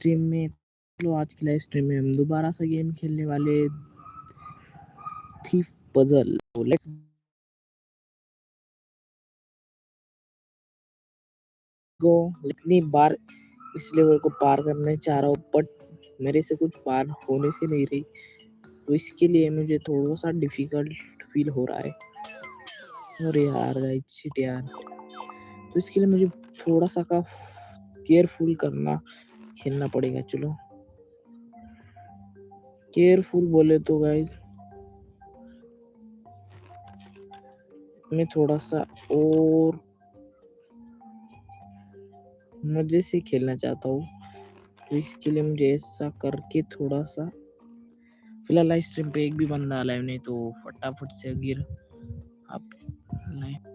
Stream में, चलो आज की लाइव स्ट्रीम में हम दोबारा से गेम खेलने वाले थीफ पजल। Let's go. इतनी बार इस लेवल को पार करने चाह रहा हूँ बट मेरे से कुछ पार होने से नहीं रही, तो इसके लिए मुझे थोड़ा सा डिफिकल्ट फील हो रहा है। अरे यार गाइस, शिट यार। तो इसके लिए मुझे थोड़ा सा का केयरफुल करना खेलना पड़ेगा। चलो केयरफुल बोले तो गाइस मैं थोड़ा सा और मजे से खेलना चाहता हूँ, तो इसके लिए मुझे ऐसा करके थोड़ा सा, फिलहाल लाइव स्ट्रीम पे एक भी बंदा लाइव नहीं, तो फटाफट से गिर आप लाइव।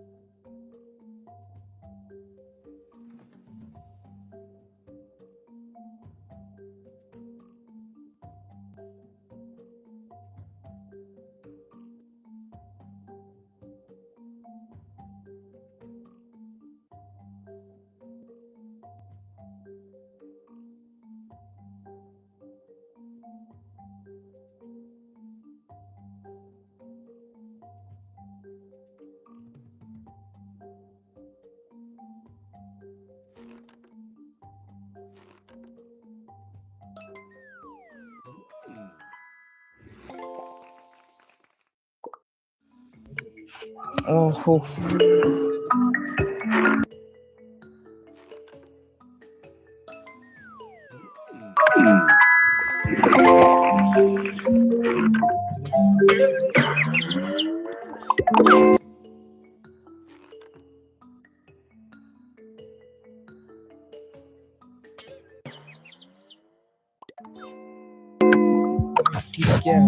ओहो ठीक है।